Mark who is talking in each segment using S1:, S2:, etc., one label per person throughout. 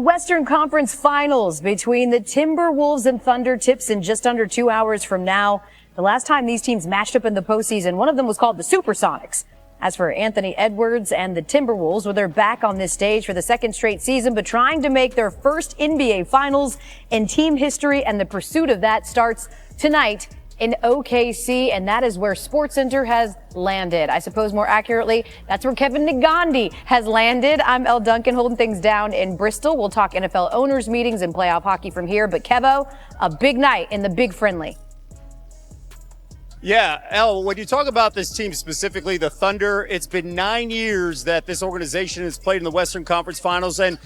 S1: Western Conference Finals between the Timberwolves and Thunder tips in just under 2 hours from now. The last time these teams matched up in the postseason, one of them was called the Supersonics. As for Anthony Edwards and the Timberwolves, well, they're back on this stage for the second straight season, but trying to make their first NBA Finals in team history, and the pursuit of that starts tonight in OKC, and that is where SportsCenter has landed. I suppose more accurately, that's where Kevin Negandhi has landed. I'm Elle Duncan, holding things down in Bristol. We'll talk NFL owners meetings and playoff hockey from here, but Kevo, a big night in the Big Friendly.
S2: Yeah, Elle, when you talk about this team specifically, the Thunder, it's been 9 years that this organization has played in the Western Conference Finals, and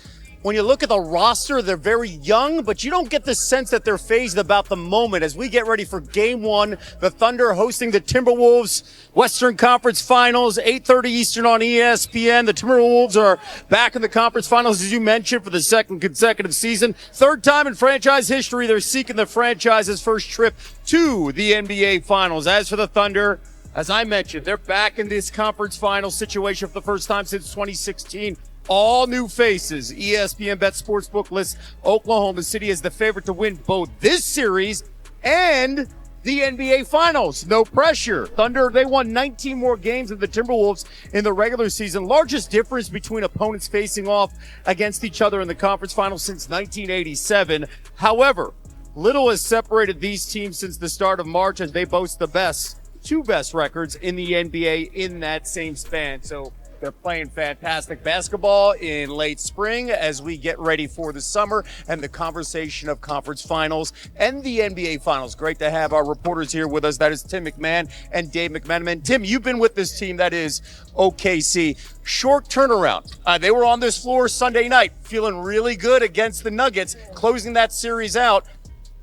S2: when you look at the roster, they're very young, but you don't get the sense that they're phased about the moment. As we get ready for Game 1, the Thunder hosting the Timberwolves, Western Conference Finals, 8:30 Eastern on ESPN. The Timberwolves are back in the conference finals, as you mentioned, for the second consecutive season. Third time in franchise history, they're seeking the franchise's first trip to the NBA Finals. As for the Thunder, as I mentioned, they're back in this conference final situation for the first time since 2016. All new faces. ESPN Bet Sportsbook lists Oklahoma City as the favorite to win both this series and the NBA Finals. No pressure. Thunder, they won 19 more games than the Timberwolves in the regular season. Largest difference between opponents facing off against each other in the conference finals since 1987. However, little has separated these teams since the start of March, as they boast the two best records in the NBA in that same span. So they're playing fantastic basketball in late spring as we get ready for the summer and the conversation of conference finals and the NBA Finals. Great to have our reporters here with us. That is Tim McMahon and Dave McMenamin. Tim, you've been with this team, that is OKC. Short turnaround. They were on this floor Sunday night, feeling really good against the Nuggets, closing that series out.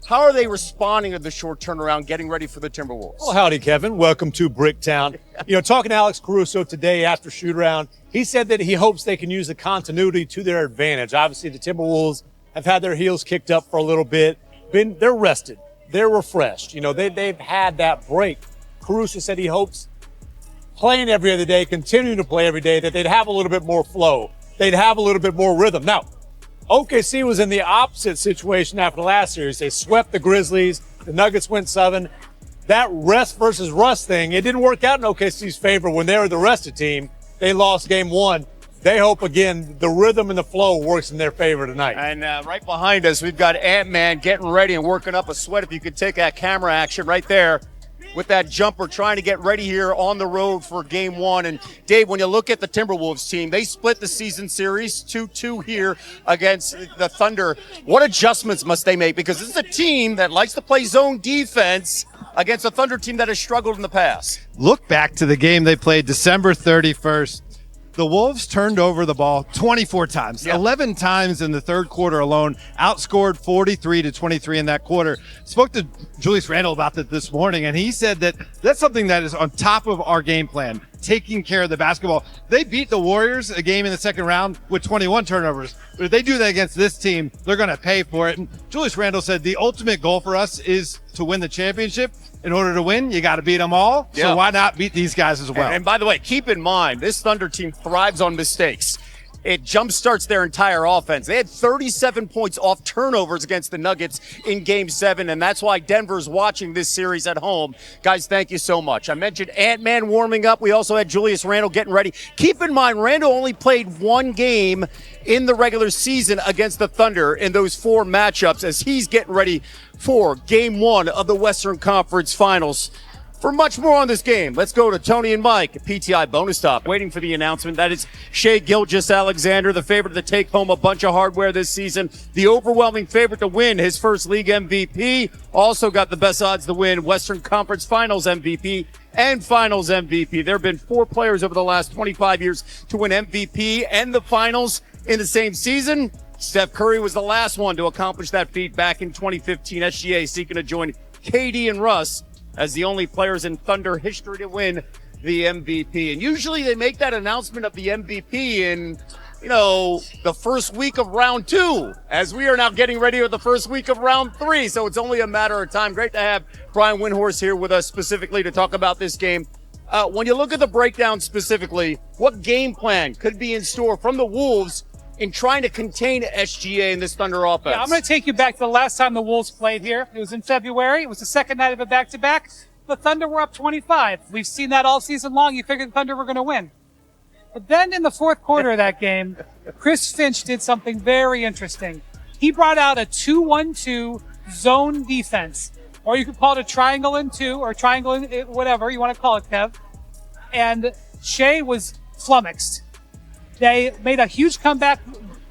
S2: How are they responding to the short turnaround, getting ready for the Timberwolves?
S3: Well, howdy, Kevin. Welcome to Bricktown. Talking to Alex Caruso today after shoot-around, he said that he hopes they can use the continuity to their advantage. Obviously, the Timberwolves have had their heels kicked up for a little bit. They're rested. They're refreshed. They've had that break. Caruso said he hopes playing every other day, continuing to play every day, that they'd have a little bit more flow. They'd have a little bit more rhythm. Now, OKC was in the opposite situation after the last series. They swept the Grizzlies. The Nuggets went 7. That rest versus rust thing, it didn't work out in OKC's favor when they were the rested team. They lost Game 1. They hope, again, the rhythm and the flow works in their favor tonight.
S2: And right behind us, we've got Ant-Man getting ready and working up a sweat. If you could take that camera action right there with that jumper, trying to get ready here on the road for Game 1. And Dave, when you look at the Timberwolves team, they split the season series 2-2 here against the Thunder. What adjustments must they make? Because this is a team that likes to play zone defense against a Thunder team that has struggled in the past.
S4: Look back to the game they played December 31st. The Wolves turned over the ball 24 times, 11 times in the third quarter alone, outscored 43-23 in that quarter. Spoke to Julius Randle about that this morning, and he said that that's something that is on top of our game plan, taking care of the basketball. They beat the Warriors a game in the second round with 21 turnovers. But if they do that against this team, they're going to pay for it. And Julius Randle said the ultimate goal for us is to win the championship. In order to win, you got to beat them all. Yeah. So why not beat these guys as well?
S2: And by the way, keep in mind, this Thunder team thrives on mistakes. It jumpstarts their entire offense. They had 37 points off turnovers against the Nuggets in Game 7, and that's why Denver's watching this series at home. Guys, thank you so much. I mentioned Ant-Man warming up. We also had Julius Randle getting ready. Keep in mind, Randle only played one game in the regular season against the Thunder in those 4 matchups as he's getting ready for Game 1 of the Western Conference Finals. For much more on this game, let's go to Tony and Mike at PTI Bonus Stop. Waiting for the announcement. That is Shai Gilgeous-Alexander, the favorite to take home a bunch of hardware this season. The overwhelming favorite to win his first league MVP. Also got the best odds to win Western Conference Finals MVP and Finals MVP. There have been 4 players over the last 25 years to win MVP and the Finals in the same season. Steph Curry was the last one to accomplish that feat back in 2015. SGA seeking to join KD and Russ as the only players in Thunder history to win the MVP. And usually they make that announcement of the MVP in, the first week of round 2, as we are now getting ready for the first week of round 3. So it's only a matter of time. Great to have Brian Windhorst here with us specifically to talk about this game. When you look at the breakdown specifically, what game plan could be in store from the Wolves in trying to contain SGA in this Thunder offense?
S5: Yeah, I'm going to take you back to the last time the Wolves played here. It was in February. It was the second night of a back-to-back. The Thunder were up 25. We've seen that all season long. You figured the Thunder were going to win. But then in the fourth quarter of that game, Chris Finch did something very interesting. He brought out a 2-1-2 zone defense, or you could call it a triangle and two, or triangle and whatever you want to call it, Kev. And Shea was flummoxed. They made a huge comeback,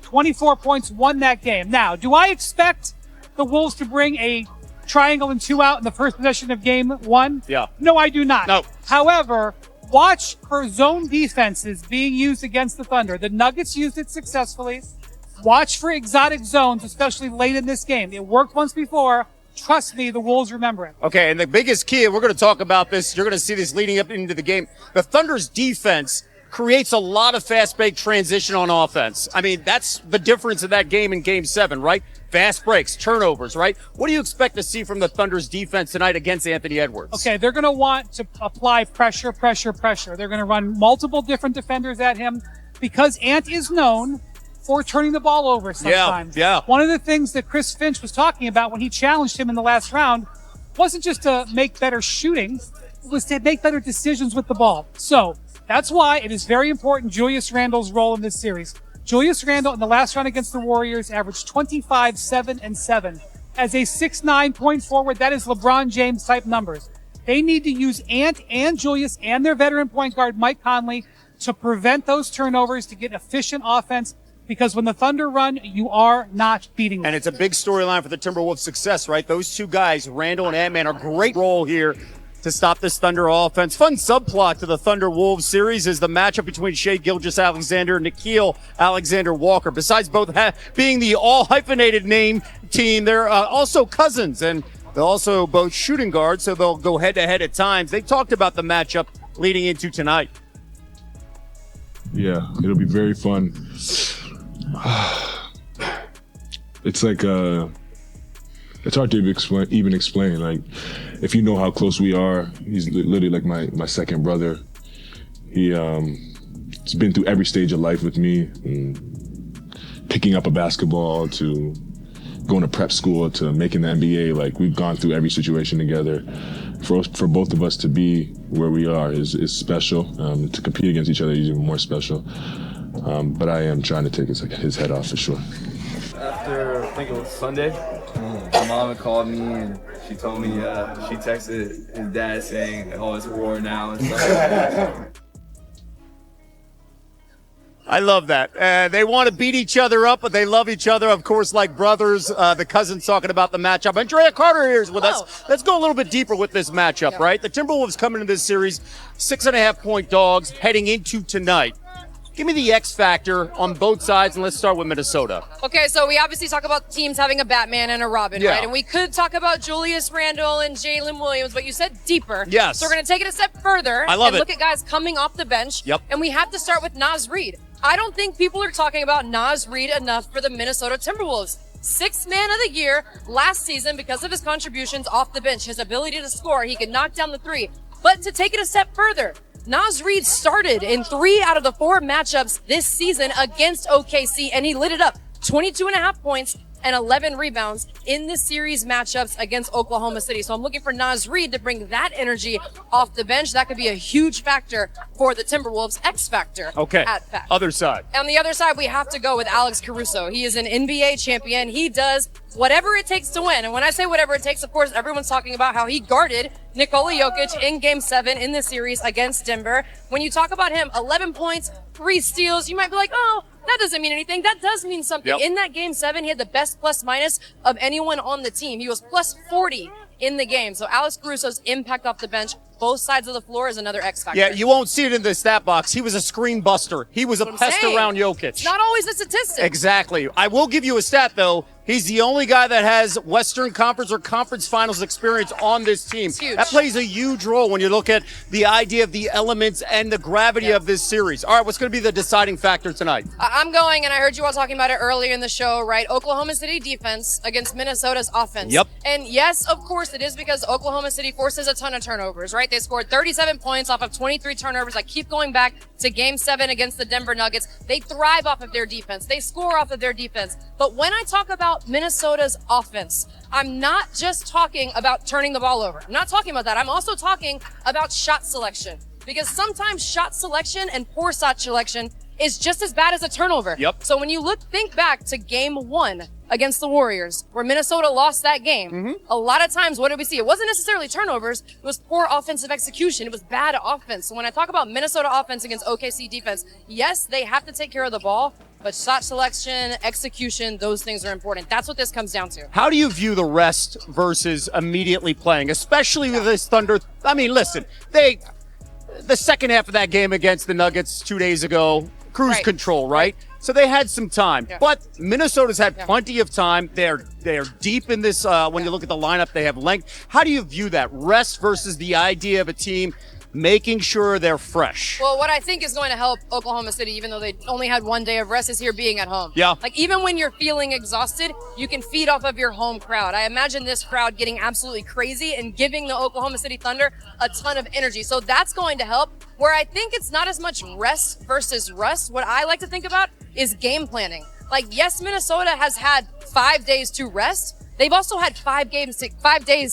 S5: 24 points, won that game. Now, do I expect the Wolves to bring a triangle and two out in the first possession of game one?
S2: Yeah.
S5: No, I do not.
S2: No.
S5: However, watch for zone defenses being used against the Thunder. The Nuggets used it successfully. Watch for exotic zones, especially late in this game. It worked once before. Trust me, the Wolves remember it.
S2: Okay, and the biggest key, and we're going to talk about this, you're going to see this leading up into the game. The Thunder's defense creates a lot of fast break transition on offense. I mean, that's the difference in that game in Game 7, right? Fast breaks, turnovers, right? What do you expect to see from the Thunder's defense tonight against Anthony Edwards?
S5: Okay, they're going to want to apply pressure. They're going to run multiple different defenders at him because Ant is known for turning the ball over sometimes.
S2: Yeah.
S5: One of the things that Chris Finch was talking about when he challenged him in the last round wasn't just to make better shooting, it was to make better decisions with the ball. So that's why it is very important Julius Randle's role in this series. Julius Randle in the last round against the Warriors averaged 25, 7, and 7. As a 6'9" point forward, that is LeBron James type numbers. They need to use Ant and Julius and their veteran point guard Mike Conley to prevent those turnovers, to get efficient offense, because when the Thunder run, you are not beating them.
S2: And it's a big storyline for the Timberwolves' success, right? Those two guys, Randle and Ant-Man, are great role here to stop this Thunder offense. Fun subplot to the Thunder-Wolves series is the matchup between Shai Gilgeous-Alexander and Nickeil Alexander-Walker. Besides both being the all-hyphenated name team, they're also cousins, and they're also both shooting guards, so they'll go head-to-head at times. They talked about the matchup leading into tonight.
S6: Yeah, it'll be very fun. It's like it's hard to even explain. Like, if you know how close we are, he's literally like my second brother. He's been through every stage of life with me, picking up a basketball to going to prep school to making the NBA. Like, we've gone through every situation together. For both of us to be where we are is special. To compete against each other is even more special. But I am trying to take his head off for sure.
S7: After, I think it was Sunday, my mom had called me and she told me she texted his dad saying, "Oh, it's war now," and stuff like that.
S2: I love that. They want to beat each other up, but they love each other, of course, like brothers. The cousins talking about the matchup. Andrea Carter here is with us. Let's go a little bit deeper with this matchup, right? The Timberwolves coming into this series, 6.5-point dogs heading into tonight. Give me the X factor on both sides, and let's start with Minnesota.
S8: Okay, so we obviously talk about teams having a Batman and a Robin,
S2: Yeah.
S8: right? And we could talk about Julius Randle and Jalen Williams, but you said deeper.
S2: Yes.
S8: So we're going to take it a step further
S2: I love
S8: and
S2: it.
S8: look at guys coming off the bench.
S2: Yep.
S8: And we have to start with Naz Reid. I don't think people are talking about Naz Reid enough for the Minnesota Timberwolves. Sixth man of the year last season because of his contributions off the bench, his ability to score. He could knock down the three. But to take it a step further, Naz Reid started in 3 out of the 4 matchups this season against OKC, and he lit it up. 22.5 points and 11 rebounds in this series matchups against Oklahoma City. So I'm looking for Naz Reid to bring that energy off the bench. That could be a huge factor for the Timberwolves, X factor.
S2: Okay.
S8: At fact.
S2: Other side.
S8: On the other side, we have to go with Alex Caruso. He is an NBA champion. He does whatever it takes to win. And when I say whatever it takes, of course, everyone's talking about how he guarded Nikola Jokic in Game 7 in this series against Denver. When you talk about him, 11 points, 3 steals, you might be like, oh, that doesn't mean anything. That does mean something.
S2: Yep.
S8: In that Game 7, he had the best plus minus of anyone on the team. He was plus 40 in the game. So Alex Caruso's impact off the bench, both sides of the floor, is another X factor.
S2: Yeah, you won't see it in the stat box. He was a screen buster. He was a pest around Jokic.
S8: It's not always a statistic.
S2: Exactly. I will give you a stat, though. He's the only guy that has Western Conference or Conference Finals experience on this team.
S8: Huge.
S2: That plays a huge role when you look at the idea of the elements and the gravity of this series. All right, what's going to be the deciding factor tonight?
S8: I'm going, and I heard you all talking about it earlier in the show, right? Oklahoma City defense against Minnesota's offense.
S2: Yep.
S8: And yes, of course, it is because Oklahoma City forces a ton of turnovers, right? They scored 37 points off of 23 turnovers. I keep going back to Game 7 against the Denver Nuggets. They thrive off of their defense. They score off of their defense. But when I talk about Minnesota's offense, I'm not just talking about turning the ball over. I'm not talking about that. I'm also talking about shot selection. Because sometimes shot selection and poor shot selection is just as bad as a turnover.
S2: Yep.
S8: So when you think back to Game 1 against the Warriors, where Minnesota lost that game, a lot of times, what did we see? It wasn't necessarily turnovers. It was poor offensive execution. It was bad offense. So when I talk about Minnesota offense against OKC defense, yes, they have to take care of the ball, but shot selection, execution, those things are important. That's what this comes down to.
S2: How do you view the rest versus immediately playing, especially with this Thunder? I mean, listen, the second half of that game against the Nuggets 2 days ago, cruise control, right? So they had some time, but Minnesota's had plenty of time. They're deep in this. When you look at the lineup, they have length. How do you view that rest versus the idea of a team making sure they're fresh?
S8: Well, what I think is going to help Oklahoma City, even though they only had 1 day of rest, is here being at home.
S2: Yeah.
S8: Like, even when you're feeling exhausted, you can feed off of your home crowd. I imagine this crowd getting absolutely crazy and giving the Oklahoma City Thunder a ton of energy. So that's going to help. Where I think it's not as much rest versus rust, what I like to think about is game planning. Like, yes, Minnesota has had 5 days to rest. They've also had 5 days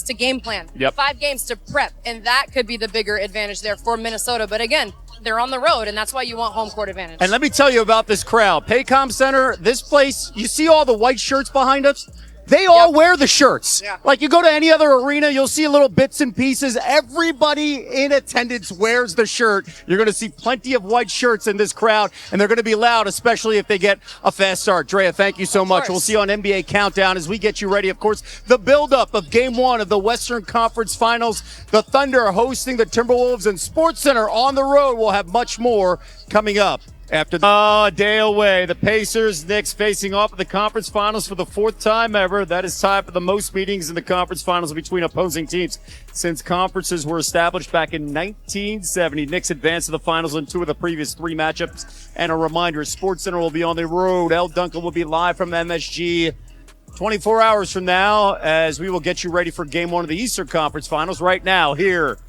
S8: to game plan, 5 games to prep, and that could be the bigger advantage there for Minnesota. But again, they're on the road, and that's why you want home court advantage.
S2: And let me tell you about this crowd. Paycom Center, this place, you see all the white shirts behind us? They all wear the shirts.
S8: Yeah.
S2: Like, you go to any other arena, you'll see little bits and pieces. Everybody in attendance wears the shirt. You're going to see plenty of white shirts in this crowd, and they're going to be loud, especially if they get a fast start. Drea, thank you so much. We'll see you on NBA Countdown as we get you ready. Of course, the buildup of Game 1 of the Western Conference Finals. The Thunder hosting the Timberwolves, and SportsCenter on the road. We'll have much more coming up. After a day away, the Pacers, Knicks facing off at the conference finals for the 4th time ever. That is tied for the most meetings in the conference finals between opposing teams since conferences were established back in 1970. Knicks advanced to the finals in 2 of the previous 3 matchups. And a reminder, SportsCenter will be on the road. L. Duncan will be live from MSG 24 hours from now as we will get you ready for Game 1 of the Eastern Conference Finals right now here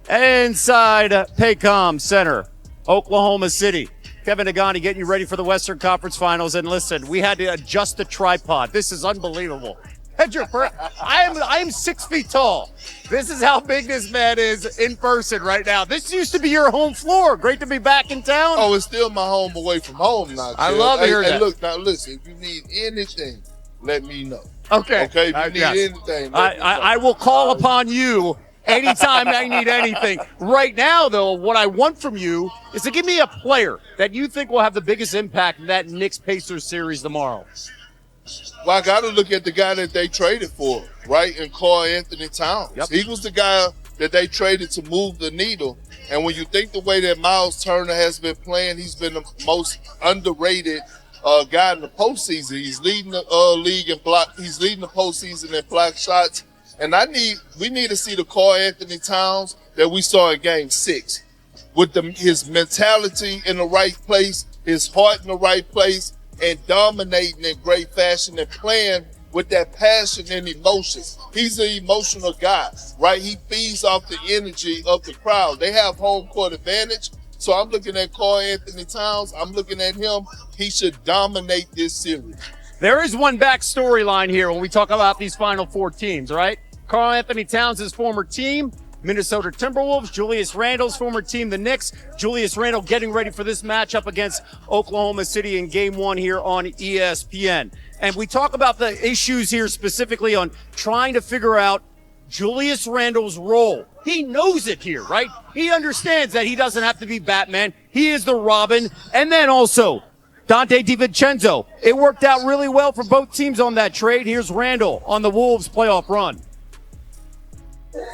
S2: inside Paycom Center, Oklahoma City. Kevin Nagani getting you ready for the Western Conference Finals. And listen, we had to adjust the tripod. This is unbelievable. Pedro Perk, I am 6 feet tall. This is how big this man is in person right now. This used to be your home floor. Great to be back in town.
S9: Oh, it's still my home away from home now.
S2: I love to hear that.
S9: Hey, look, now listen, if you need anything, let me know.
S2: Okay.
S9: Okay, if you need anything, let me know.
S2: I will call upon you anytime I need anything. Right now, though, what I want from you is to give me a player that you think will have the biggest impact in that Knicks-Pacers series tomorrow.
S9: Well, I got to look at the guy that they traded for, right? And Carl Anthony Towns.
S2: Yep.
S9: He was the guy that they traded to move the needle. And when you think the way that Miles Turner has been playing, he's been the most underrated guy in the postseason. He's leading the league in block. He's leading the postseason in block shots. And we need to see the Carl Anthony Towns that we saw in Game 6, with his mentality in the right place, his heart in the right place, and dominating in great fashion and playing with that passion and emotions. He's an emotional guy, right? He feeds off the energy of the crowd. They have home court advantage. So I'm looking at Carl Anthony Towns. I'm looking at him. He should dominate this series.
S2: There is one back storyline here when we talk about these Final Four teams, right? Carl Anthony Towns' former team, Minnesota Timberwolves. Julius Randle's former team, the Knicks. Julius Randle getting ready for this matchup against Oklahoma City in Game 1 here on ESPN. And we talk about the issues here specifically on trying to figure out Julius Randle's role. He knows it here, right? He understands that he doesn't have to be Batman. He is the Robin. And then also Dante DiVincenzo. It worked out really well for both teams on that trade. Here's Randle on the Wolves playoff run.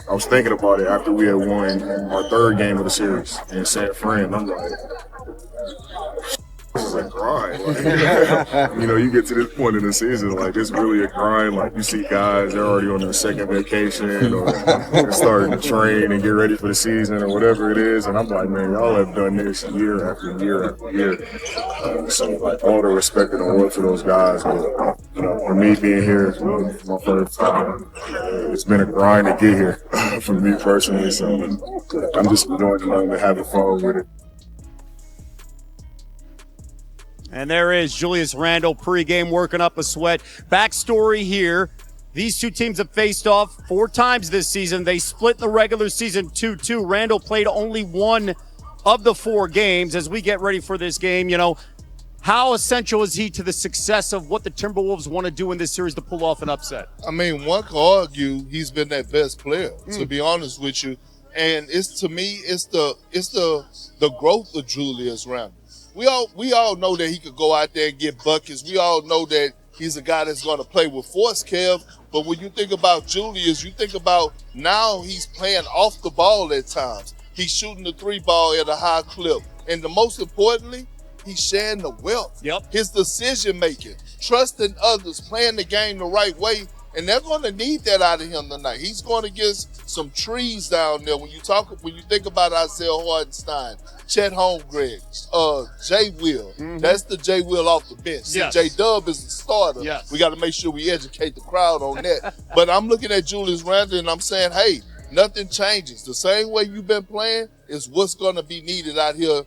S10: I was thinking about it after we had won our 3rd game of the series in San Fran. I'm like, this is is a grind. Like, you know, you get to this point in the season, like it's really a grind. Like you see guys, they're already on their second vacation or they're starting to train and get ready for the season or whatever it is. And I'm like, man, y'all have done this year after year after year. So like all the respect in the world for those guys. But, you know, for me being here, my first time, it's been a grind to get here for me personally. So I'm just enjoying the moment, having fun with it.
S2: And there is Julius Randle pregame working up a sweat. Backstory here. These two teams have faced off 4 times this season. They split the regular season 2-2. Randle played only 1 of the 4 games. As we get ready for this game, you know, how essential is he to the success of what the Timberwolves want to do in this series to pull off an upset?
S9: I mean, one could argue he's been their best player, to be honest with you. And it's, to me, it's the growth of Julius Randle. We all know that he could go out there and get buckets. We all know that he's a guy that's going to play with force, Kev. But when you think about Julius, you think about now he's playing off the ball at times. He's shooting the 3 ball at a high clip. And the most importantly, he's sharing the wealth.
S2: Yep.
S9: His decision making, trusting others, playing the game the right way. And they're going to need that out of him tonight. He's going to get some trees down there. When you think about Isaiah Hartenstein, Chet Holmgren, Jay Will, that's the Jay Will off the bench.
S2: Yes.
S9: J Dub is the starter.
S2: Yes.
S9: We got to make sure we educate the crowd on that. But I'm looking at Julius Randle and I'm saying, hey, nothing changes. The same way you've been playing is what's going to be needed out here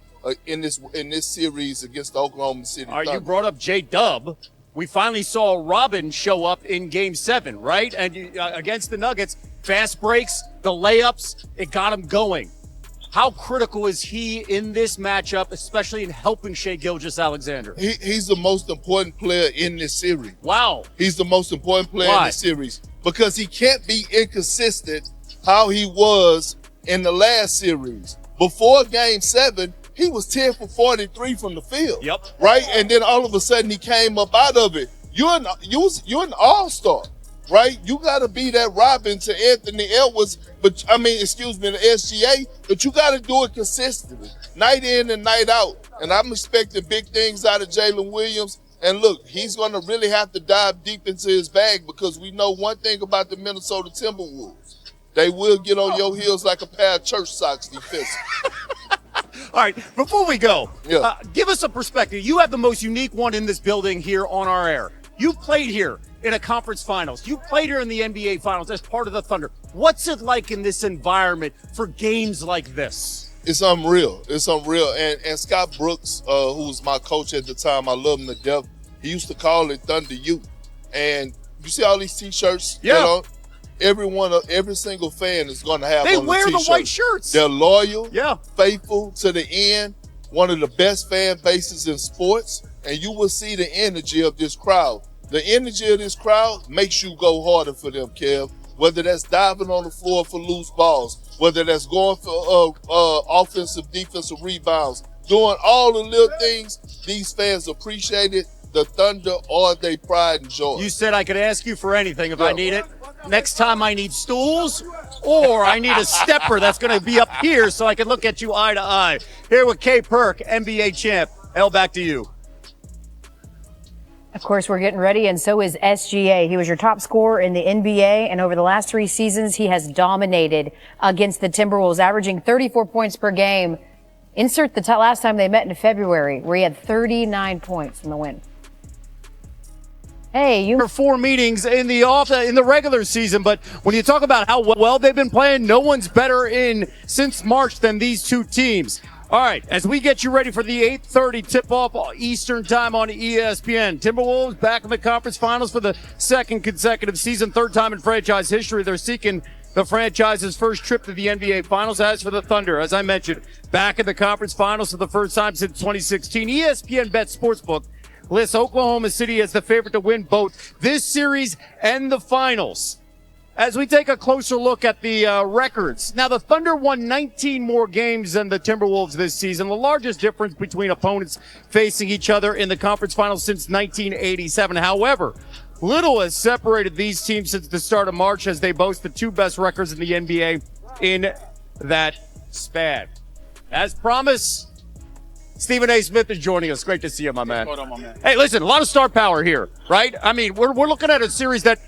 S9: in this series against the Oklahoma City Thunder.
S2: You brought up J Dub. We finally saw Robin show up in Game 7, right? And against the Nuggets, fast breaks, the layups, it got him going. How critical is he in this matchup, especially in helping Shai Gilgeous-Alexander?
S9: He's the most important player in this series.
S2: Wow.
S9: He's the most important player in this series because he can't be inconsistent how he was in the last series. Before Game 7, he was 10 for 43 from the field.
S2: Yep.
S9: Right? And then all of a sudden he came up out of it. You're an all-star, right? You got to be that Robin to Anthony Edwards, the SGA, but you got to do it consistently, night in and night out. And I'm expecting big things out of Jalen Williams. And look, he's going to really have to dive deep into his bag because we know one thing about the Minnesota Timberwolves. They will get on your heels like a pair of church socks defensively.
S2: All right, before we go, give us a perspective. You have the most unique one in this building here on our air. You've played here in a conference finals. You played here in the NBA finals as part of the Thunder. What's it like in this environment for games like this?
S9: It's unreal. It's unreal. And Scott Brooks, who was my coach at the time, I love him to death. He used to call it Thunder U. And you see all these T-shirts?
S2: Yeah.
S9: Every single fan is going to have
S2: They
S9: on the
S2: wear
S9: T-shirt.
S2: the white shirts.
S9: They're loyal,
S2: Yeah.
S9: faithful to the end, one of the best fan bases in sports, and you will see the energy of this crowd. The energy of this crowd makes you go harder for them, Kev, whether that's diving on the floor for loose balls, whether that's going for offensive, defensive rebounds, doing all the little things. These fans appreciate it. The Thunder are their pride and joy.
S2: You said I could ask you for anything if I need it. Next time I need stools or I need a stepper that's going to be up here so I can look at you eye to eye. Here with Perk, NBA champ. L, back to you.
S1: Of course, we're getting ready, and so is SGA. He was your top scorer in the NBA, and over the last 3 seasons, he has dominated against the Timberwolves, averaging 34 points per game. Insert the last time they met in February, where he had 39 points in the win. Hey, you
S2: 4 meetings in the regular season, but when you talk about how well they've been playing, no one's better in since March than these two teams. All right, as we get you ready for the 8:30 tip-off Eastern time on ESPN, Timberwolves back in the conference finals for the second consecutive season, third time in franchise history. They're seeking the franchise's first trip to the NBA Finals. As for the Thunder, as I mentioned, back in the conference finals for the first time since 2016. ESPN Bet Sportsbook lists Oklahoma City as the favorite to win both this series and the finals. As we take a closer look at the records. Now, the Thunder won 19 more games than the Timberwolves this season, the largest difference between opponents facing each other in the conference finals since 1987. However, little has separated these teams since the start of March, as they boast the 2 best records in the NBA in that span. As promised, Stephen A. Smith is joining us. Great to see you, my man. Hey, listen, a lot of star power here, right? I mean, we're looking at a series that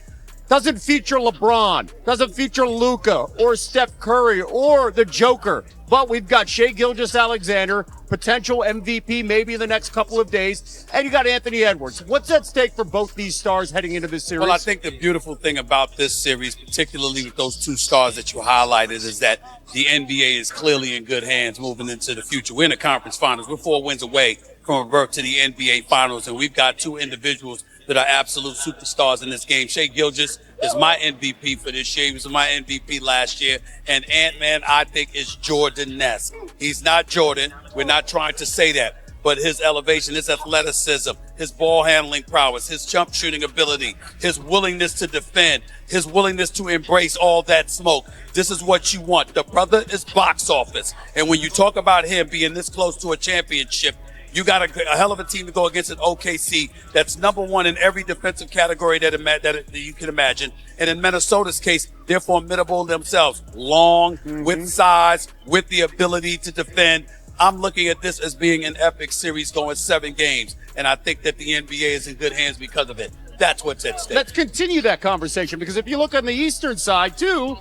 S2: doesn't feature LeBron, doesn't feature Luka or Steph Curry or the Joker, but we've got Shai Gilgeous-Alexander, potential MVP maybe in the next couple of days, and you got Anthony Edwards. What's at stake for both these stars heading into this series?
S11: Well, I think the beautiful thing about this series, particularly with those two stars that you highlighted, is that the NBA is clearly in good hands moving into the future. We're in the conference finals. We're 4 wins away from a berth to the NBA finals, and we've got two individuals that are absolute superstars in this game. Shai Gilgeous is my MVP for this year. He was my MVP last year. And Ant-Man, I think, is Jordan-esque. He's not Jordan. We're not trying to say that. But his elevation, his athleticism, his ball handling prowess, his jump shooting ability, his willingness to defend, his willingness to embrace all that smoke. This is what you want. The brother is box office. And when you talk about him being this close to a championship, you got a hell of a team to go against an OKC that's number one in every defensive category that you can imagine. And in Minnesota's case, they're formidable themselves. Long, with size, with the ability to defend. I'm looking at this as being an epic series going 7 games. And I think that the NBA is in good hands because of it. That's what's at stake.
S2: Let's continue that conversation, because if you look on the Eastern side, too,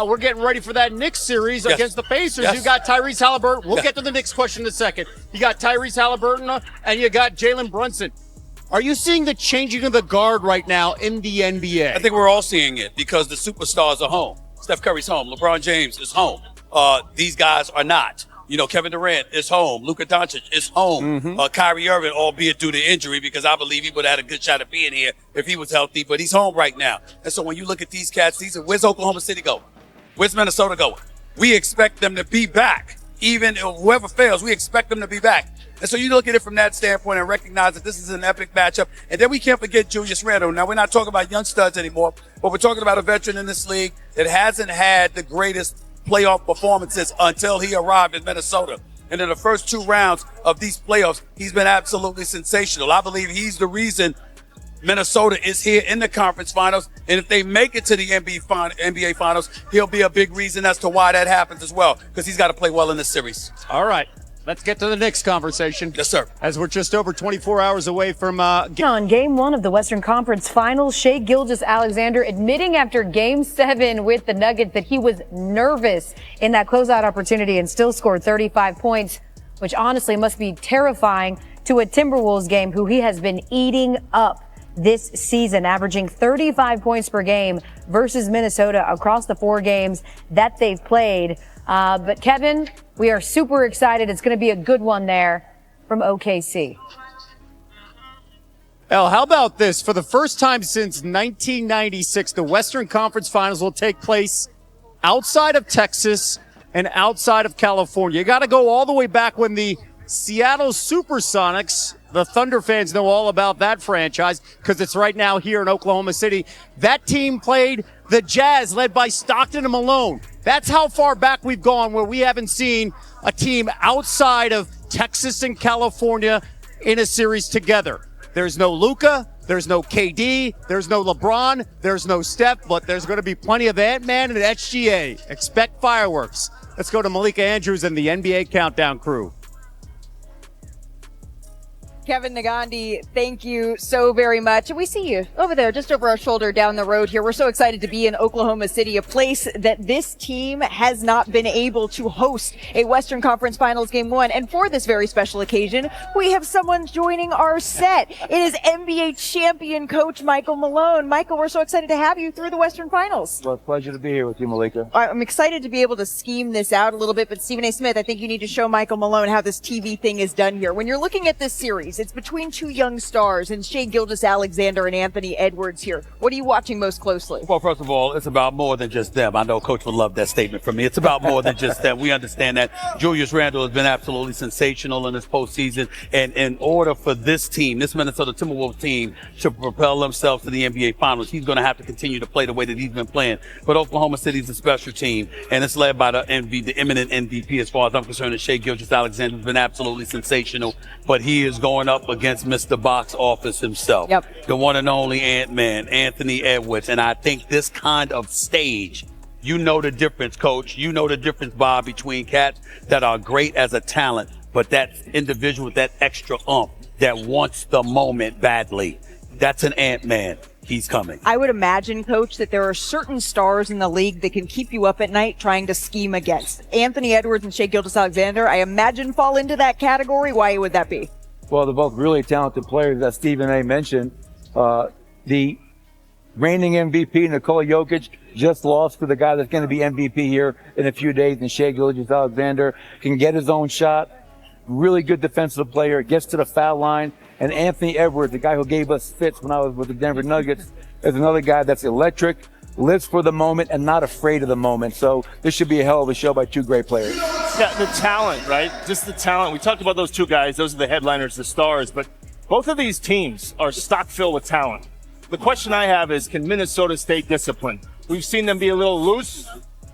S2: we're getting ready for that Knicks series against the Pacers. You got Tyrese Halliburton. We'll get to the Knicks question in a second. You got Tyrese Halliburton and you got Jalen Brunson. Are you seeing the changing of the guard right now in the NBA?
S11: I think we're all seeing it because the superstars are home. Steph Curry's home. LeBron James is home. These guys are not. You know, Kevin Durant is home. Luka Doncic is home. Kyrie Irving, albeit due to injury, because I believe he would have had a good shot at being here if he was healthy, but he's home right now. And so when you look at these cats, where's Oklahoma City going? Where's Minnesota going? We expect them to be back. Even whoever fails, we expect them to be back. And so you look at it from that standpoint and recognize that this is an epic matchup. And then we can't forget Julius Randle. Now, we're not talking about young studs anymore, but we're talking about a veteran in this league that hasn't had the greatest playoff performances until he arrived in Minnesota. And in the first 2 rounds of these playoffs, he's been absolutely sensational. I believe he's the reason Minnesota is here in the conference finals. And if they make it to the NBA finals, he'll be a big reason as to why that happens as well, because he's got to play well in this series.
S2: All right. Let's get to the Knicks conversation.
S11: Yes, sir.
S2: As we're just over 24 hours away from
S1: on Game 1 of the Western Conference Finals, Shai Gilgeous-Alexander admitting after Game 7 with the Nuggets that he was nervous in that closeout opportunity and still scored 35 points, which honestly must be terrifying to a Timberwolves game who he has been eating up this season, averaging 35 points per game versus Minnesota across the 4 games that they've played. But Kevin, we are super excited. It's going to be a good one there from OKC.
S2: El, how about this? For the first time since 1996, the Western Conference Finals will take place outside of Texas and outside of California. You got to go all the way back when the Seattle Supersonics, the Thunder fans know all about that franchise because it's right now here in Oklahoma City. That team played the Jazz led by Stockton and Malone. That's how far back we've gone where we haven't seen a team outside of Texas and California in a series together. There's no Luka, there's no KD, there's no LeBron, there's no Steph, but there's going to be plenty of Ant-Man and SGA. Expect fireworks. Let's go to Malika Andrews and the NBA Countdown crew.
S12: Kevin Nagandi, thank you so very much. And we see you over there, just over our shoulder down the road here. We're so excited to be in Oklahoma City, a place that this team has not been able to host a Western Conference Finals Game 1. And for this very special occasion, we have someone joining our set. It is NBA champion coach Michael Malone. Michael, we're so excited to have you through the Western Finals.
S13: Well, it's a pleasure to be here with you, Malika.
S12: I'm excited to be able to scheme this out a little bit, but Stephen A. Smith, I think you need to show Michael Malone how this TV thing is done here. When you're looking at this series, it's between 2 young stars and Shai Gilgeous-Alexander and Anthony Edwards here. What are you watching most closely?
S11: Well, first of all, it's about more than just them. I know Coach would love that statement from me. It's about more than just them. We understand that Julius Randle has been absolutely sensational in this postseason. And in order for this team, this Minnesota Timberwolves team, to propel themselves to the NBA Finals, he's going to have to continue to play the way that he's been playing. But Oklahoma City's a special team, and it's led by the eminent MVP as far as I'm concerned. And Shai Gilgeous-Alexander has been absolutely sensational. But he is going up against Mr. Box Office himself, the one and only Ant-Man, Anthony Edwards. And I think this kind of stage, you know the difference, Coach. You know the difference, Bob, between cats that are great as a talent
S14: but that individual with that extra oomph that wants the moment badly, that's an Ant-Man. He's coming.
S12: I would imagine, Coach, that there are certain stars in the league that can keep you up at night trying to scheme against. Anthony Edwards and Shai Gilgeous-Alexander, I imagine, fall into that category. Why would that be?
S13: Well, they're both really talented players, as Stephen A. mentioned. The reigning MVP, Nikola Jokic, just lost to the guy that's going to be MVP here in a few days, and Shai Gilgeous-Alexander can get his own shot. Really good defensive player, gets to the foul line. And Anthony Edwards, the guy who gave us fits when I was with the Denver Nuggets, is another guy that's electric, lives for the moment, and not afraid of the moment. So this should be a hell of a show by two great players.
S15: Yeah, the talent, right? Just the talent. We talked about those two guys. Those are the headliners, the stars. But both of these teams are stock filled with talent. The question I have is, can Minnesota stay disciplined? We've seen them be a little loose.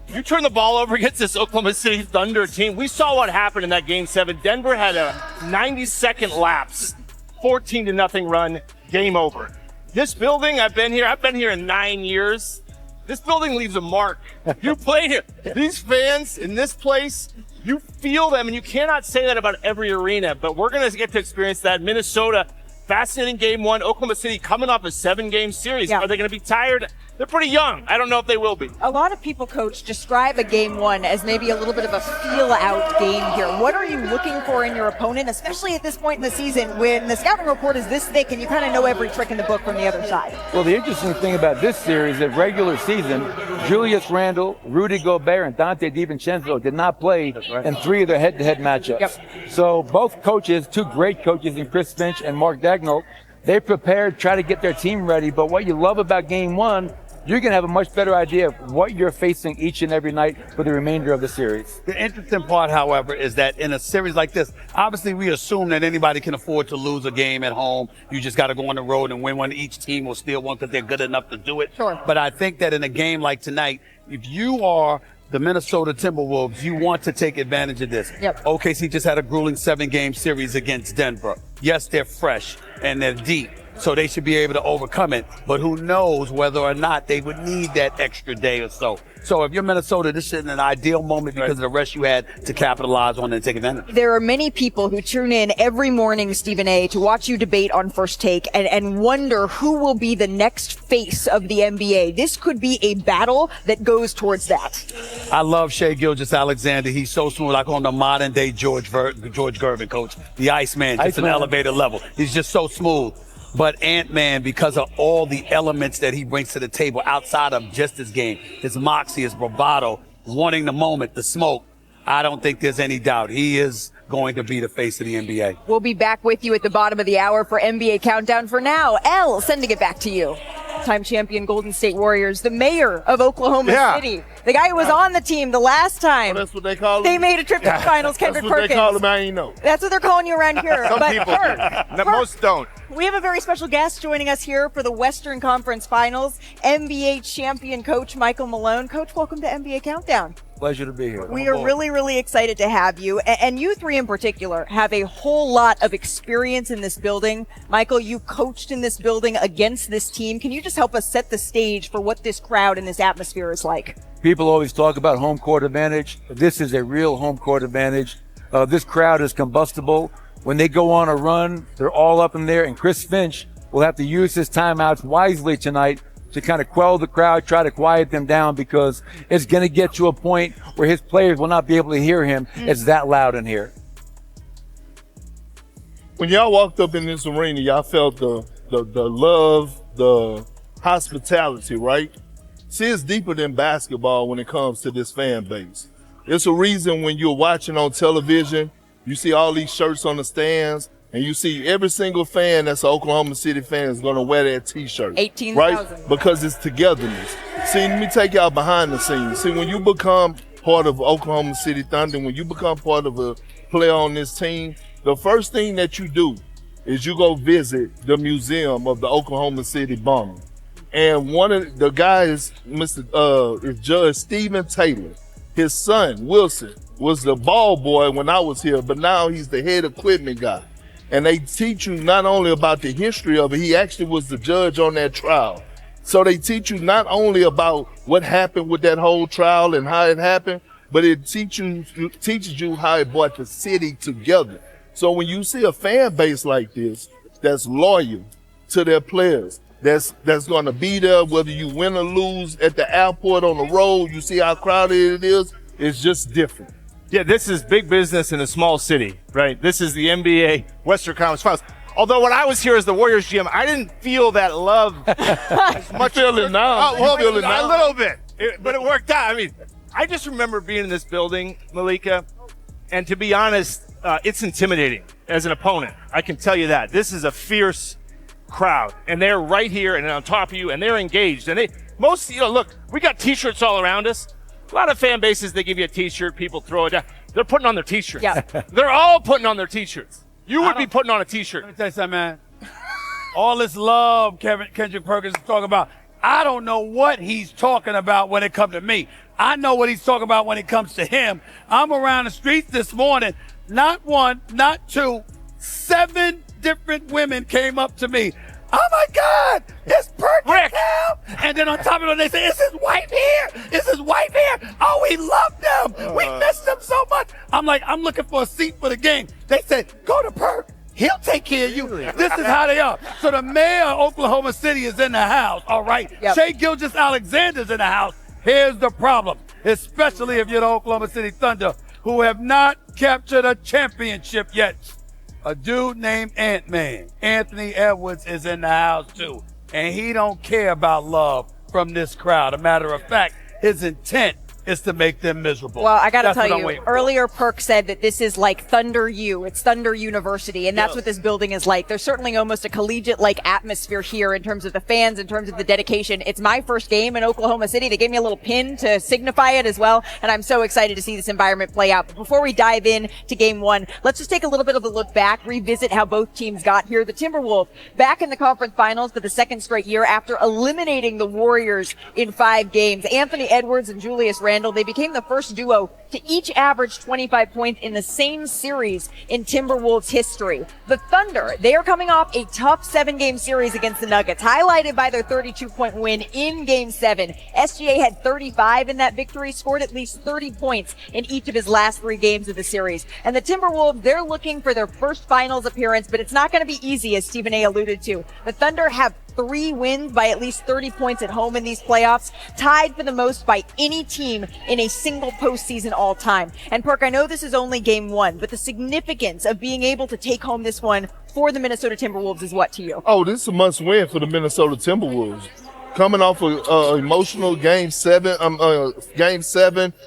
S15: You turn the ball over against this Oklahoma City Thunder team. We saw what happened in that Game 7. Denver had a 90-second lapse. 14-0 run, game over. This building, I've been here in 9 years. This building leaves a mark. You play here. These fans in this place, you feel them, and you cannot say that about every arena, but we're going to get to experience that. Minnesota, fascinating game 1. Oklahoma City coming off a 7-game series. Yeah. Are they going to be tired? They're pretty young. I don't know if they will be.
S12: A lot of people, Coach, describe a game 1 as maybe a little bit of a feel-out game here. What are you looking for in your opponent, especially at this point in the season when the scouting report is this thick and you kind of know every trick in the book from the other side?
S13: Well, the interesting thing about this series, that regular season, Julius Randle, Rudy Gobert, and Dante DiVincenzo did not play in 3 of their head-to-head matchups. Yep. So both coaches, two great coaches in Chris Finch and Mark Daigneault, they prepared, try to get their team ready. But what you love about game 1, you're going to have a much better idea of what you're facing each and every night for the remainder of the series.
S14: The interesting part, however, is that in a series like this, obviously we assume that anybody can afford to lose a game at home. You just got to go on the road and win one. Each team will steal one because they're good enough to do it.
S12: Sure.
S14: But I think that in a game like tonight, if you are the Minnesota Timberwolves, you want to take advantage of this.
S12: Yep.
S14: OKC just had a grueling 7-game series against Denver. Yes, they're fresh and they're deep, so they should be able to overcome it. But who knows whether or not they would need that extra day or so. So if you're Minnesota, this is an ideal moment because of the rest you had to capitalize on and take advantage.
S12: There are many people who tune in every morning, Stephen A., to watch you debate on First Take and wonder who will be the next face of the NBA. This could be a battle that goes towards that.
S14: I love Shai Gilgeous-Alexander. He's so smooth. I call him the modern-day George Gervin, Coach. The Iceman, just an elevated level. He's just so smooth. But Ant-Man, because of all the elements that he brings to the table outside of just his game, his moxie, his bravado, wanting the moment, the smoke, I don't think there's any doubt. He is going to be the face of the NBA.
S12: We'll be back with you at the bottom of the hour for NBA Countdown. For now, Elle, sending it back to you. Time champion Golden State Warriors, the mayor of Oklahoma City, the guy who was on the team the last time.
S9: Oh, that's what they call him?
S12: They made a trip to the finals, Kendrick Perkins.
S9: That's what they call him, I ain't know.
S12: That's what they're calling you around here.
S9: Some
S12: but
S9: people do. Most don't.
S12: We have a very special guest joining us here for the Western Conference Finals, NBA champion coach Michael Malone. Coach, welcome to NBA Countdown.
S13: Pleasure to be here.
S12: We are really, really excited to have you. And you three in particular have a whole lot of experience in this building. Michael, you coached in this building against this team. Can you just help us set the stage for what this crowd and this atmosphere is like?
S13: People always talk about home court advantage. This is a real home court advantage. This crowd is combustible. When they go on a run, they're all up in there. And Chris Finch will have to use his timeouts wisely tonight to kind of quell the crowd, try to quiet them down, because it's going to get to a point where his players will not be able to hear him. It's that loud in here.
S9: When y'all walked up in this arena, y'all felt the love, the hospitality, right? See, it's deeper than basketball when it comes to this fan base. It's a reason when you're watching on television, you see all these shirts on the stands, and you see every single fan that's an Oklahoma City fan is going to wear that T-shirt.
S12: 18,000.
S9: Right? Because it's togetherness. See, let me take y'all behind the scenes. See, when you become part of Oklahoma City Thunder, when you become part of a player on this team, the first thing that you do is you go visit the museum of the Oklahoma City bombing. And one of the guys, is Judge Stephen Taylor. His son, Wilson, was the ball boy when I was here, but now he's the head equipment guy. And they teach you not only about the history of it, he actually was the judge on that trial. So they teach you not only about what happened with that whole trial and how it happened, but it teaches you how it brought the city together. So when you see a fan base like this that's loyal to their players, that's going to be there whether you win or lose at the airport, on the road, you see how crowded it is, it's just different.
S15: Yeah, this is big business in a small city, right? This is the NBA Western Conference Finals. Although when I was here as the Warriors GM, I didn't feel that love as much.
S9: Feel it now.
S15: Well,
S9: feel it now.
S15: a little bit, but it worked out. I mean, I just remember being in this building, Malika, and to be honest, it's intimidating as an opponent. I can tell you that. This is a fierce crowd, and they're right here and on top of you, and they're engaged. And look, we got T-shirts all around us. A lot of fan bases, they give you a T-shirt, people throw it down. They're putting on their T-shirts.
S12: Yeah.
S15: They're all putting on their T-shirts. You would be putting on a T-shirt.
S16: Let me tell you something, man. All this love Kendrick Perkins is talking about, I don't know what he's talking about when it comes to me. I know what he's talking about when it comes to him. I'm around the streets this morning. Not one, not two, 7 different women came up to me. Oh my God, it's Perk now. And then on top of it, they say, is his wife here? Is his wife here? Oh, we love them. We miss them so much. I'm like, I'm looking for a seat for the game. They said, go to Perk. He'll take care of you. This is how they are. So the mayor of Oklahoma City is in the house, all right?
S12: Yep.
S16: Shai Gilgeous-Alexander's in the house. Here's the problem, especially if you're the Oklahoma City Thunder, who have not captured a championship yet. A dude named Ant-Man, Anthony Edwards, is in the house too. And he don't care about love from this crowd. A matter of fact, his intent is to make them miserable.
S12: Well, I got to
S16: That's
S12: tell
S16: what I'm
S12: you, earlier Perk said that this is like Thunder U. It's Thunder University, and that's what this building is like. There's certainly almost a collegiate-like atmosphere here in terms of the fans, in terms of the dedication. It's my first game in Oklahoma City. They gave me a little pin to signify it as well, and I'm so excited to see this environment play out. But before we dive in to game one, let's just take a little bit of a look back, revisit how both teams got here. The Timberwolves back in the conference finals for the second straight year after eliminating the Warriors in 5 games. Anthony Edwards and Julius Randle, they became the first duo to each average 25 points in the same series in Timberwolves history. The Thunder, they are coming off a tough 7-game series against the Nuggets, highlighted by their 32-point win in Game 7. SGA had 35 in that victory, scored at least 30 points in each of his last 3 games of the series. And the Timberwolves, they're looking for their first finals appearance, but it's not going to be easy, as Stephen A. alluded to. The Thunder have 3 wins by at least 30 points at home in these playoffs, tied for the most by any team in a single postseason all time. And Perk, I know this is only game 1, but the significance of being able to take home this one for the Minnesota Timberwolves is what to you?
S9: Oh, this is a must win for the Minnesota Timberwolves. Coming off an emotional game 7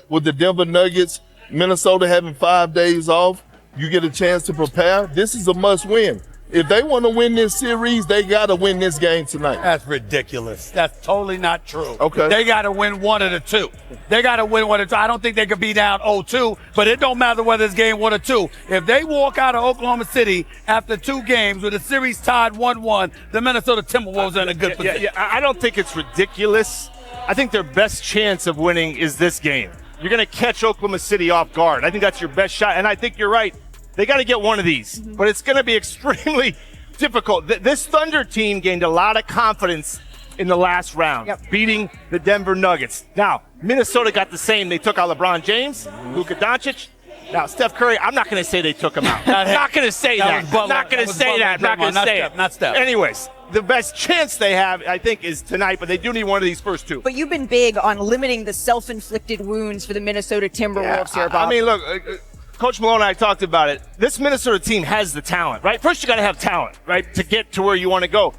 S9: with the Denver Nuggets, Minnesota having 5 days off, you get a chance to prepare. This is a must win. If they want to win this series, they got to win this game tonight.
S16: That's ridiculous. That's totally not true.
S9: Okay.
S16: They got to win one of the 2. They got to win one of the 2. I don't think they could be down 0-2, but it don't matter whether it's game 1 or 2. If they walk out of Oklahoma City after 2 games with a series tied 1-1, the Minnesota Timberwolves are in a good position.
S15: Yeah, I don't think it's ridiculous. I think their best chance of winning is this game. You're going to catch Oklahoma City off guard. I think that's your best shot, and I think you're right. They got to get one of these, but it's going to be extremely difficult. This Thunder team gained a lot of confidence in the last round, beating the Denver Nuggets. Now, Minnesota got the same. They took out LeBron James, Luka Doncic. Now, Steph Curry, I'm not going to say they took him out. I'm not going to say that. I'm not going to say that. I'm not going to say it.
S16: Not Steph.
S15: Anyways, the best chance they have, I think, is tonight, but they do need one of these first 2.
S12: But you've been big on limiting the self-inflicted wounds for the Minnesota Timberwolves here, Bob.
S15: I mean, look, Coach Malone and I talked about it. This Minnesota team has the talent, right? First, you got to have talent, right, to get to where you want to go.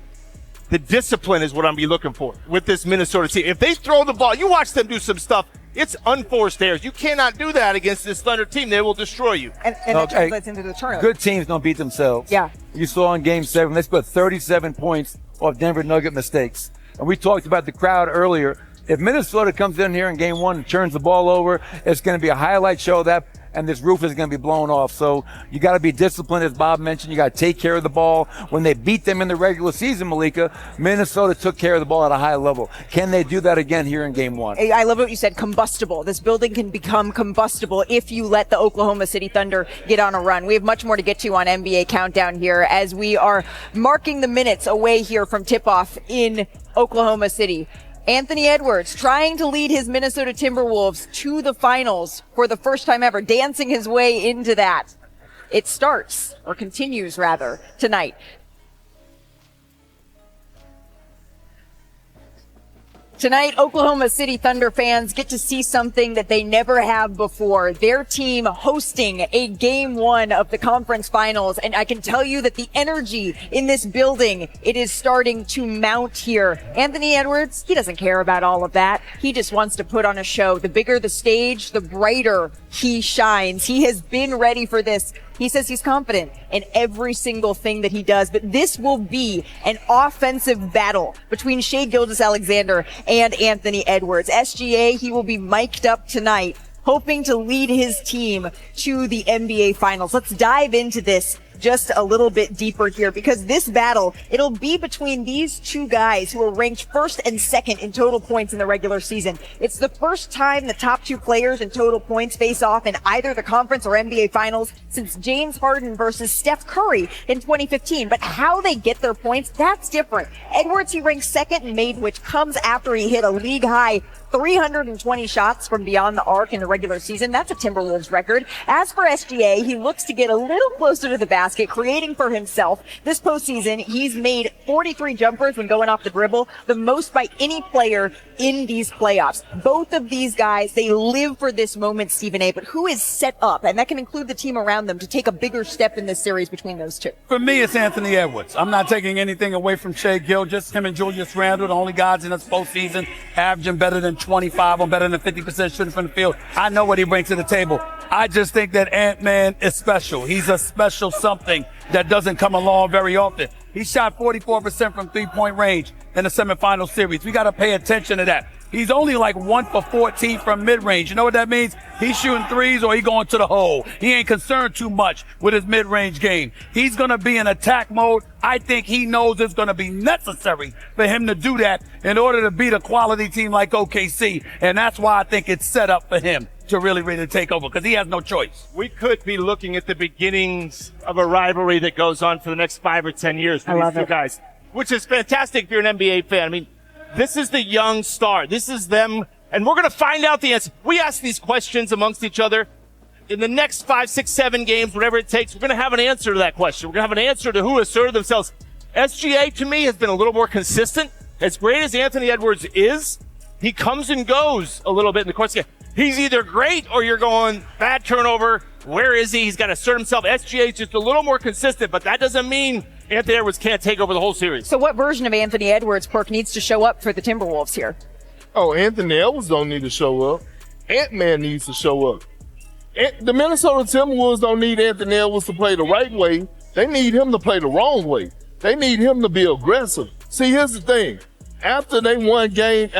S15: The discipline is what I'm be looking for with this Minnesota team. If they throw the ball, you watch them do some stuff. It's unforced errors. You cannot do that against this Thunder team. They will destroy you.
S12: And that translates into the turnover.
S13: Good teams don't beat themselves.
S12: Yeah.
S13: You saw in Game 7, they put 37 points off Denver Nugget mistakes. And we talked about the crowd earlier. If Minnesota comes in here in Game 1 and turns the ball over, it's going to be a highlight show of that, and this roof is going to be blown off. So you got to be disciplined, as Bob mentioned. You got to take care of the ball. When they beat them in the regular season, Malika, Minnesota took care of the ball at a high level. Can they do that again here in Game 1?
S12: I love what you said, combustible. This building can become combustible if you let the Oklahoma City Thunder get on a run. We have much more to get to on NBA Countdown here as we are marking the minutes away here from tip-off in Oklahoma City. Anthony Edwards trying to lead his Minnesota Timberwolves to the finals for the first time ever, dancing his way into that. It starts, or continues rather, tonight. Tonight, Oklahoma City Thunder fans get to see something that they never have before. Their team hosting a game 1 of the conference finals. And I can tell you that the energy in this building, it is starting to mount here. Anthony Edwards, he doesn't care about all of that. He just wants to put on a show. The bigger the stage, the brighter he shines. He has been ready for this. He says he's confident in every single thing that he does, but this will be an offensive battle between Shai Gilgeous-Alexander and Anthony Edwards. SGA, he will be mic'd up tonight, hoping to lead his team to the NBA Finals. Let's dive into this just a little bit deeper here, because this battle, it'll be between these two guys who are ranked first and second in total points in the regular season. It's the first time the top two players in total points face off in either the conference or NBA Finals since James Harden versus Steph Curry in 2015. But how they get their points, that's different. Edwards, he ranks second in made, which comes after he hit a league high 320 shots from beyond the arc in the regular season. That's a Timberwolves record. As for SGA, he looks to get a little closer to the basket, creating for himself. This postseason, he's made 43 jumpers when going off the dribble, the most by any player in these playoffs. Both of these guys, they live for this moment, Stephen A. But who is set up, and that can include the team around them, to take a bigger step in this series between those two?
S16: For me, it's Anthony Edwards. I'm not taking anything away from Shai Gilgeous. Him and Julius Randle, the only guys in this postseason, averaging better than 25 on better than 50% shooting from the field. I know what he brings to the table. I just think that Ant-Man is special. He's a special something that doesn't come along very often. He shot 44% from three-point range in the semifinal series. We got to pay attention to that. He's only like 1 for 14 from mid-range. You know what that means? He's shooting threes or he going to the hole. He ain't concerned too much with his mid-range game. He's going to be in attack mode. I think he knows it's going to be necessary for him to do that in order to beat a quality team like OKC. And that's why I think it's set up for him to really take over, because he has no choice.
S15: We could be looking at the beginnings of a rivalry that goes on for the next 5 or 10 years for these two guys, which is fantastic if you're an NBA fan. I mean, this is the young star. This is them, and we're going to find out the answer. We ask these questions amongst each other. In the next 5, 6, 7 games, whatever it takes, we're going to have an answer to that question. We're going to have an answer to who asserted themselves. SGA, to me, has been a little more consistent. As great as Anthony Edwards is, he comes and goes a little bit in the course of the game. He's either great or you're going, bad turnover. Where is he? He's got to assert himself. SGA is just a little more consistent, but that doesn't mean Anthony Edwards can't take over the whole series.
S12: So what version of Anthony Edwards, Perk, needs to show up for the Timberwolves here?
S9: Oh, Anthony Edwards don't need to show up. Ant-Man needs to show up. The Minnesota Timberwolves don't need Anthony Edwards to play the right way. They need him to play the wrong way. They need him to be aggressive. See, here's the thing. After they won game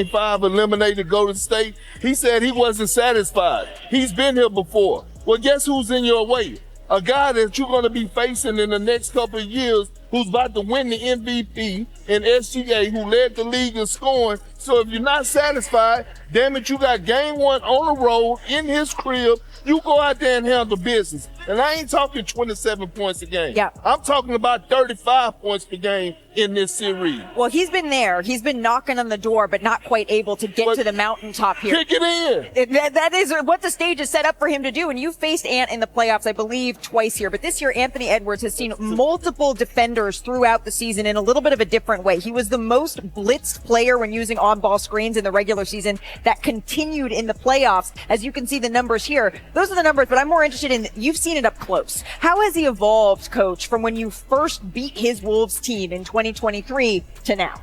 S9: 5, eliminated Golden State, he said he wasn't satisfied. He's been here before. Well, guess who's in your way? A guy that you're going to be facing in the next couple of years who's about to win the MVP in SGA, who led the league in scoring. So if you're not satisfied, damn it, you got game 1 on the road in his crib. You go out there and handle business. And I ain't talking 27 points a game.
S12: Yeah.
S9: I'm talking about 35 points per game in this series.
S12: Well, he's been there. He's been knocking on the door, but not quite able to get to the mountaintop here.
S9: Kick it in.
S12: That is what the stage is set up for him to do. And you faced Ant in the playoffs, I believe, twice here. But this year, Anthony Edwards has seen multiple defenders throughout the season in a little bit of a different way. He was the most blitzed player when using on-ball screens in the regular season. That continued in the playoffs. As you can see the numbers here, those are the numbers, but I'm more interested in, you've seen it up close. How has he evolved, Coach, from when you first beat his Wolves team in 2023 to now?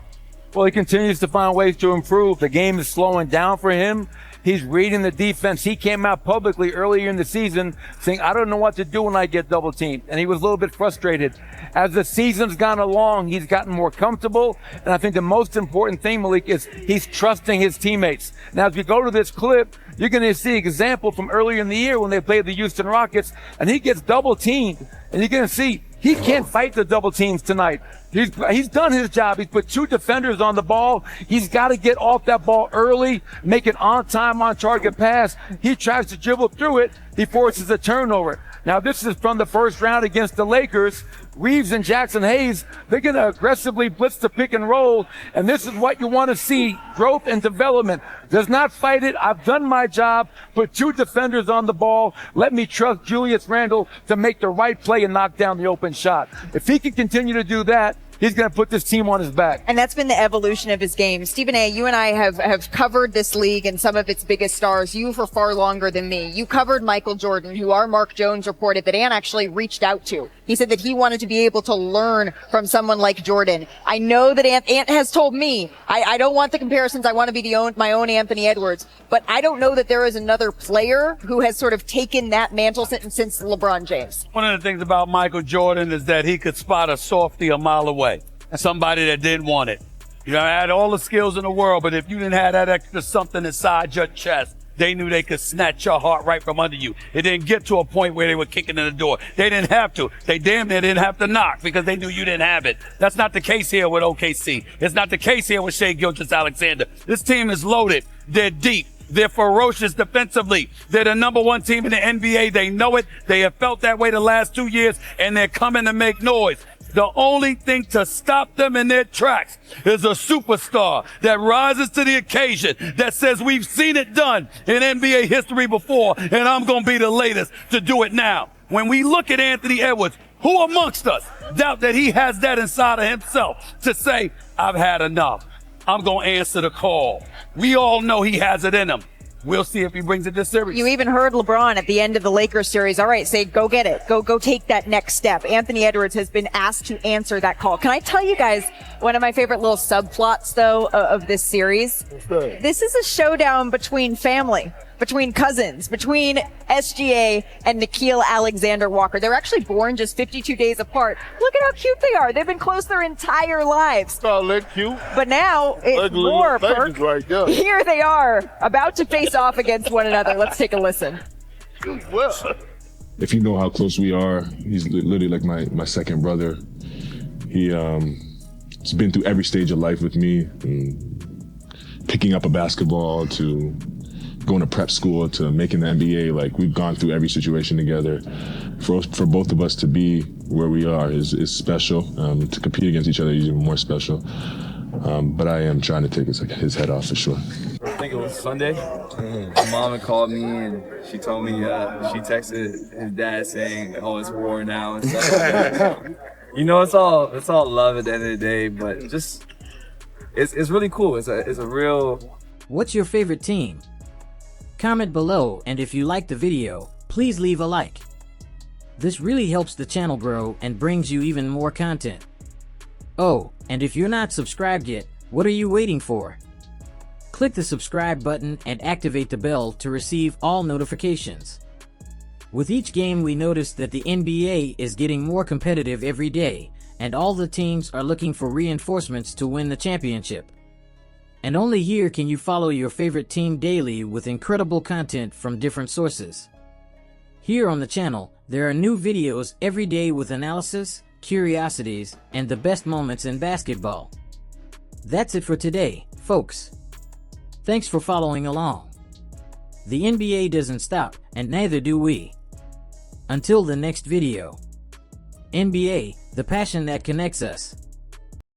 S13: Well, he continues to find ways to improve. The game is slowing down for him. He's reading the defense. He came out publicly earlier in the season saying, I don't know what to do when I get double teamed. And he was a little bit frustrated. As the season's gone along, he's gotten more comfortable. And I think the most important thing, Malik, is he's trusting his teammates. Now, as we go to this clip, you're going to see an example from earlier in the year when they played the Houston Rockets, and he gets double teamed. And you're going to see he can't fight the double teams tonight. He's done his job. He's put 2 defenders on the ball. He's got to get off that ball early, make an on-time, on-target pass. He tries to dribble through it. He forces a turnover. Now, this is from the first round against the Lakers. Reeves and Jackson Hayes, they're going to aggressively blitz the pick and roll, and this is what you want to see, growth and development. Does not fight it. I've done my job. Put 2 defenders on the ball. Let me trust Julius Randle to make the right play and knock down the open shot. If he can continue to do that, he's going to put this team on his back.
S12: And that's been the evolution of his game. Stephen A., you and I have covered this league and some of its biggest stars. You for far longer than me. You covered Michael Jordan, who our Mark Jones reported that Ant actually reached out to. He said that he wanted to be able to learn from someone like Jordan. I know that Ant has told me, I don't want the comparisons. I want to be my own Anthony Edwards. But I don't know that there is another player who has sort of taken that mantle since LeBron James.
S14: One of the things about Michael Jordan is that he could spot a softie a mile away. Somebody that didn't want it. You know, I had all the skills in the world, but if you didn't have that extra something inside your chest, they knew they could snatch your heart right from under you. It didn't get to a point where they were kicking in the door. They didn't have to. They damn near didn't have to knock because they knew you didn't have it. That's not the case here with OKC. It's not the case here with Shai Gilgeous-Alexander. This team is loaded. They're deep. They're ferocious defensively. They're the number 1 team in the NBA. They know it. They have felt that way the last 2 years, and they're coming to make noise. The only thing to stop them in their tracks is a superstar that rises to the occasion, that says we've seen it done in NBA history before, and I'm going to be the latest to do it now. When we look at Anthony Edwards, who amongst us doubt that he has that inside of himself to say, I've had enough. I'm going to answer the call. We all know he has it in him. We'll see if he brings it this series.
S12: You even heard LeBron at the end of the Lakers series. All right, say, go get it. Go take that next step. Anthony Edwards has been asked to answer that call. Can I tell you guys one of my favorite little subplots, though, of this series? This is a showdown between family, between cousins, between SGA and Nickeil Alexander-Walker. They're actually born just 52 days apart. Look at how cute they are. They've been close their entire lives.
S9: Oh, look cute.
S12: But now it's more, Perk.
S9: Right there.
S12: Here they are, about to face off against one another. Let's take a listen.
S6: If you know how close we are, he's literally like my second brother. He's been through every stage of life with me, from picking up a basketball to going to prep school to making the NBA. Like, we've gone through every situation together. For both of us to be where we are is special. To compete against each other is even more special. But I am trying to take his head off for sure.
S7: I think it was Sunday. My mom had called me and she told me she texted his dad saying, "Oh, it's war now," and stuff. You know, it's all love at the end of the day, but just it's really cool. It's a real.
S17: What's your favorite team? Comment below, and if you liked the video, please leave a like. This really helps the channel grow and brings you even more content. Oh, and if you're not subscribed yet, what are you waiting for? Click the subscribe button and activate the bell to receive all notifications. With each game, we notice that the NBA is getting more competitive every day, and all the teams are looking for reinforcements to win the championship. And only here can you follow your favorite team daily with incredible content from different sources. Here on the channel, there are new videos every day with analysis, curiosities, and the best moments in basketball. That's it for today, folks. Thanks for following along. The NBA doesn't stop, and neither do we. Until the next video. NBA, the passion that connects us.